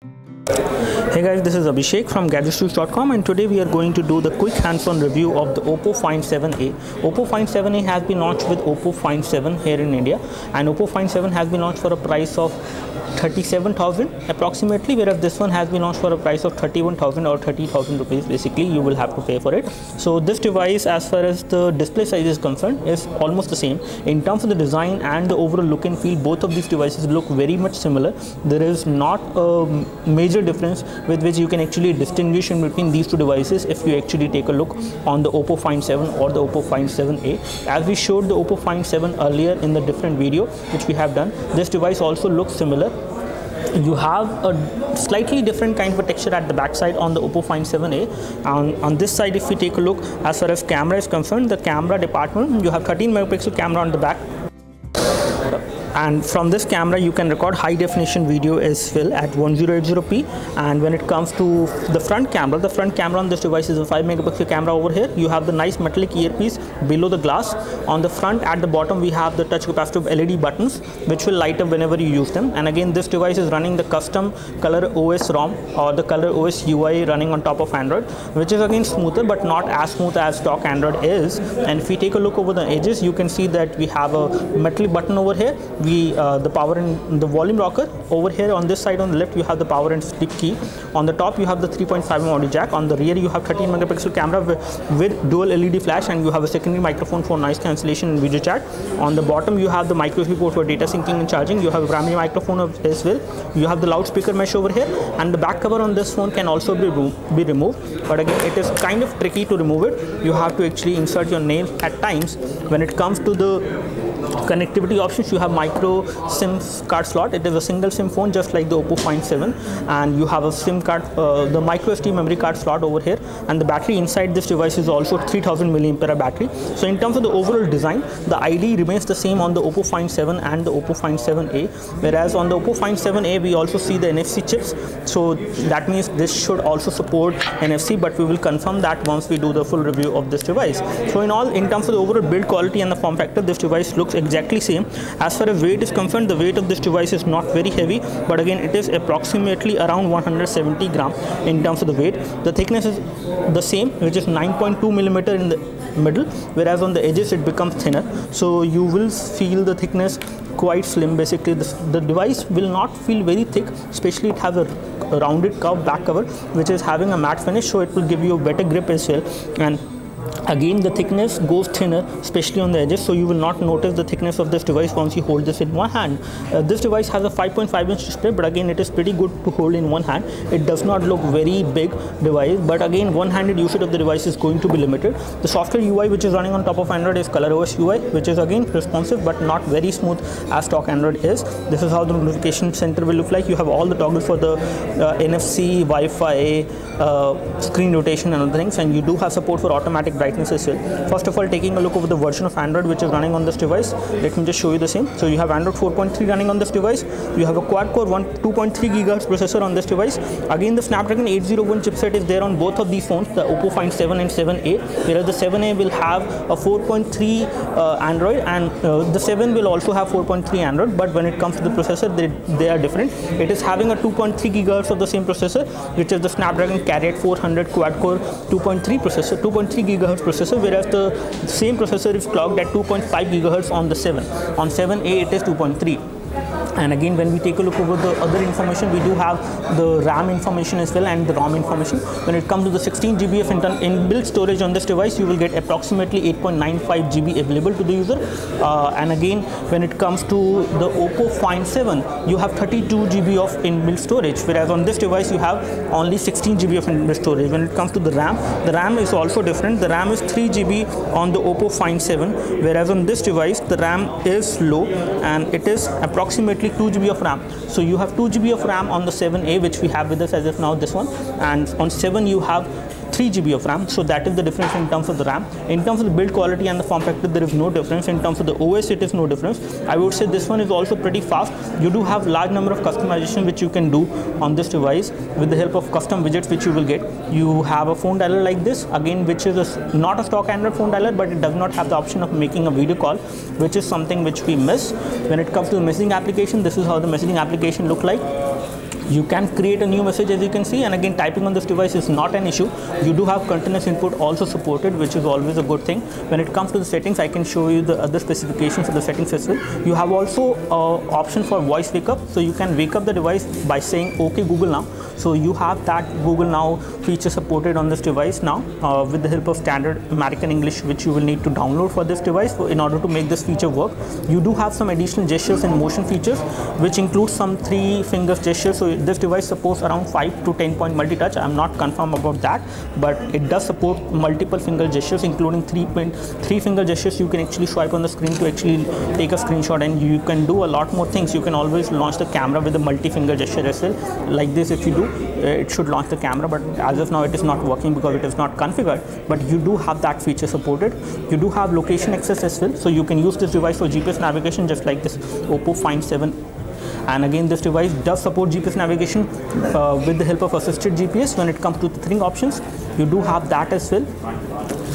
Hey guys, this is Abhishek from gadgetsjuice.com, and today we are going to do the quick hands-on review of the Oppo Find 7a. Oppo Find 7a has been launched with Oppo Find 7 here in India, and Oppo Find 7 has been launched for a price of 37,000 approximately, whereas this one has been launched for a price of 31,000 or 30,000 rupees. Basically you will have to pay for it. So this device, as far as the display size is concerned, is almost the same. In terms of the design and the overall look and feel, both of these devices look very much similar. There is not a major difference with which you can actually distinguish in between these two devices if you actually take a look on the Oppo Find 7 or the Oppo Find 7a. As we showed the Oppo Find 7 earlier in the different video which we have done, this device also looks similar. You have a slightly different kind of a texture at the back side on the Oppo Find 7a. On this side, if we take a look, as far as camera is concerned, the camera department, you have 13 megapixel camera on the back, and from this camera you can record high definition video as well at 1080p. And when it comes to the front camera on this device is a 5 megapixel camera. Over here you have the nice metallic earpiece below the glass. On the front, at the bottom, we have the touch capacitive LED buttons which will light up whenever you use them. And again, this device is running the custom Color OS ROM or the Color OS UI running on top of Android, which is again smoother but not as smooth as stock Android is. And if we take a look over the edges, you can see that we have a metallic button over here. The power and the volume rocker. Over here on this side on the left, you have the power and sleep key. On the top you have the 3.5mm audio jack. On the rear you have 13 megapixel camera with dual LED flash, and you have a secondary microphone for noise cancellation and video chat. On the bottom you have the micro USB port for data syncing and charging. You have a primary microphone as well. You have the loudspeaker mesh over here, and the back cover on this phone can also be removed, but again it is kind of tricky to remove it. You have to actually insert your nail at times. When it comes to the connectivity options, you have micro SIM card slot. It is a single SIM phone just like the Oppo Find 7, and you have a SIM card, the micro SD memory card slot over here. And the battery inside this device is also 3000 mAh battery. So in terms of the overall design, the ID remains the same on the Oppo Find 7 and the Oppo Find 7a, whereas on the Oppo Find 7a we also see the NFC chips. So that means this should also support NFC, but we will confirm that once we do the full review of this device. So in terms of the overall build quality and the form factor, this device looks exactly same. As far as weight is concerned, the weight of this device is not very heavy, but again it is approximately around 170 gram in terms of the weight. The thickness is the same, which is 9.2mm in the middle, whereas on the edges it becomes thinner. So you will feel the thickness quite slim. Basically the device will not feel very thick, especially it has a rounded curved back cover which is having a matte finish, so it will give you a better grip as well. And again, the thickness goes thinner, especially on the edges, so you will not notice the thickness of this device once you hold this in one hand. This device has a 5.5-inch display, but again it is pretty good to hold in one hand. It does not look very big device, but again one-handed usage of the device is going to be limited. The software UI which is running on top of Android is Color OS UI, which is again responsive but not very smooth as stock Android is. This is how the notification center will look like. You have all the toggles for the NFC, Wi-Fi, screen rotation and other things, and you do have support for automatic brightness as well. First of all, taking a look over the version of Android which is running on this device, let me just show you the same. So you have Android 4.3 running on this device. You have a quad-core 2.3 GHz processor on this device. Again, the Snapdragon 801 chipset is there on both of these phones, the Oppo Find 7 and 7a, whereas the 7a will have a 4.3 Android, and the 7 will also have 4.3 Android, but when it comes to the processor, they are different. It is having a 2.3 GHz of the same processor, which is the Snapdragon 800 quad-core 2.3 GHz processor, whereas the same processor is clocked at 2.5 GHz on the 7. On 7a it is 2.3. And again, when we take a look over the other information, we do have the RAM information as well and the ROM information. When it comes to the 16 GB of inbuilt storage on this device, you will get approximately 8.95 GB available to the user. And again, when it comes to the Oppo Find 7, you have 32 GB of inbuilt storage, whereas on this device you have only 16 GB of inbuilt storage. When it comes to the RAM is also different. The RAM is 3 GB on the Oppo Find 7, whereas on this device the RAM is low and it is approximately 2 GB of RAM. So you have 2 GB of RAM on the 7a, which we have with us as of now, this one, and on 7 you have 3 GB of RAM. So that is the difference in terms of the RAM. In terms of the build quality and the form factor, there is no difference. In terms of the OS, it is no difference. I would say this one is also pretty fast. You do have large number of customization which you can do on this device with the help of custom widgets which you will get. You have a phone dialer like this, again, which is not a stock Android phone dialer, but it does not have the option of making a video call, which is something which we miss. When it comes to the messaging application, this is how the messaging application look like. You can create a new message, as you can see, and again typing on this device is not an issue. You do have continuous input also supported, which is always a good thing. When it comes to the settings, I can show you the other specifications of the settings as well. You have also option for voice wake up, so you can wake up the device by saying okay Google now. So you have that Google Now feature supported on this device now with the help of standard American English, which you will need to download for this device in order to make this feature work. You do have some additional gestures and motion features, which includes some 3 finger gestures. So this device supports around 5 to 10 point multi-touch. I'm not confirmed about that, but it does support multiple finger gestures, including 3 finger gestures. You can actually swipe on the screen to actually take a screenshot, and you can do a lot more things. You can always launch the camera with a multi-finger gesture as well. Like this, if you do, it should launch the camera, but as of now it is not working because it is not configured. But you do have that feature supported. You do have location access as well, so you can use this device for GPS navigation, just like this Oppo Find 7. And again, this device does support GPS navigation with the help of assisted GPS. When it comes to the Thring options, you do have that as well.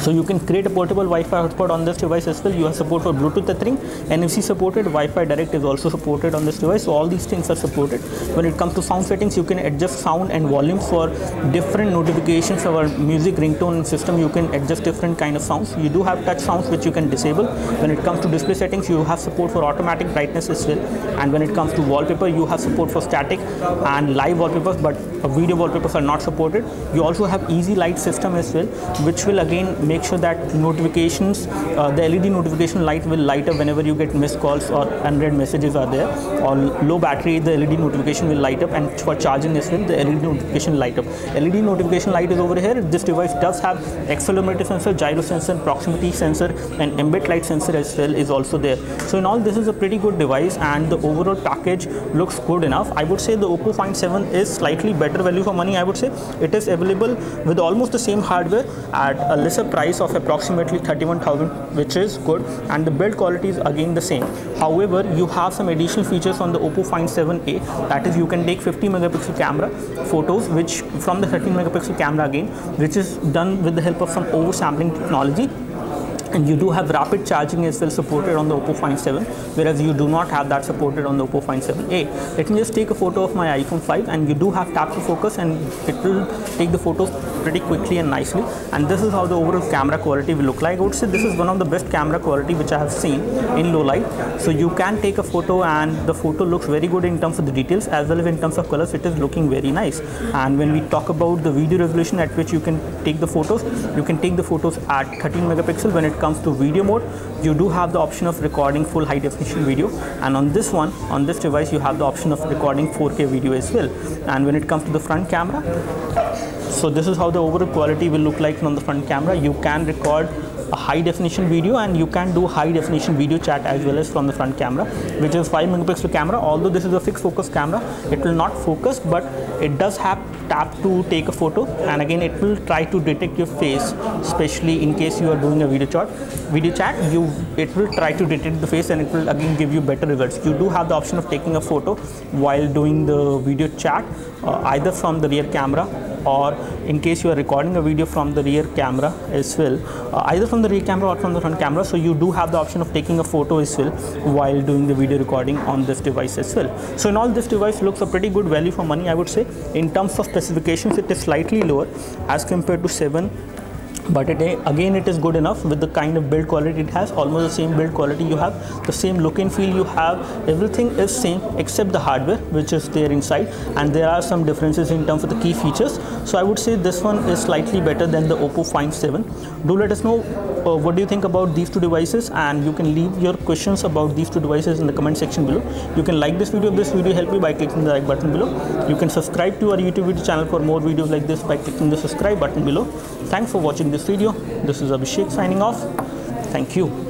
So you can create a portable Wi-Fi hotspot on this device as well. You have support for Bluetooth tethering, NFC supported, Wi-Fi Direct is also supported on this device. So all these things are supported. When it comes to sound settings, you can adjust sound and volumes for different notifications. Our music ringtone system, you can adjust different kind of sounds. You do have touch sounds which you can disable. When it comes to display settings, you have support for automatic brightness as well. And when it comes to wallpaper, you have support for static and live wallpapers, but video wallpapers are not supported. You also have easy light system as well, which will again make sure that notifications, the LED notification light will light up whenever you get missed calls or unread messages are there, or low battery, the LED notification will light up, and for charging as well, the LED notification light up. LED notification light is over here. This device does have accelerometer sensor, gyro sensor, proximity sensor, and ambient light sensor as well is also there. So in all, this is a pretty good device, and the overall package looks good enough. I would say the Oppo Find 7 is slightly better value for money. I would say it is available with almost the same hardware at a lesser price of approximately 31,000, which is good, and the build quality is again the same. However, you have some additional features on the Oppo Find 7a, that is you can take 50 megapixel camera photos, which from the 13 megapixel camera again, which is done with the help of some oversampling technology. And you do have rapid charging as well supported on the Oppo Find 7, whereas you do not have that supported on the Oppo Find 7a. Let me just take a photo of my iPhone 5, and you do have tap to focus, and it will take the photos pretty quickly and nicely. And this is how the overall camera quality will look like. I would say this is one of the best camera quality which I have seen in low light. So you can take a photo, and the photo looks very good in terms of the details as well as in terms of colors. It is looking very nice. And when we talk about the video resolution at which you can take the photos, you can take the photos at 13 megapixel. When it comes to video mode, you do have the option of recording full high definition video, and on this one, on this device, you have the option of recording 4K video as well. And when it comes to the front camera, so this is how the overall quality will look like on the front camera. You can record a high definition video, and you can do high definition video chat as well as from the front camera, which is 5 megapixel camera. Although this is a fixed focus camera, it will not focus, but it does have tap to take a photo, and again it will try to detect your face, especially in case you are doing a video chat. It will try to detect the face, and it will again give you better results. You do have the option of taking a photo while doing the video chat, either from the rear camera, or in case you are recording a video from the rear camera as well, either from the rear camera or from the front camera. So you do have the option of taking a photo as well while doing the video recording on this device as well. So in all, this device looks a pretty good value for money, I would say. In terms of specifications, it is slightly lower as compared to 7, but it is good enough with the kind of build quality it has. Almost the same build quality you have, the same look and feel you have, everything is same except the hardware which is there inside, and there are some differences in terms of the key features. So I would say this one is slightly better than the Oppo Find 7. Do let us know what do you think about these two devices, and you can leave your questions about these two devices in the comment section below. You can like this video if this video helped you by clicking the like button below. You can subscribe to our YouTube video channel for more videos like this by clicking the subscribe button below. Thanks for watching this video. This is Abhishek signing off. Thank you.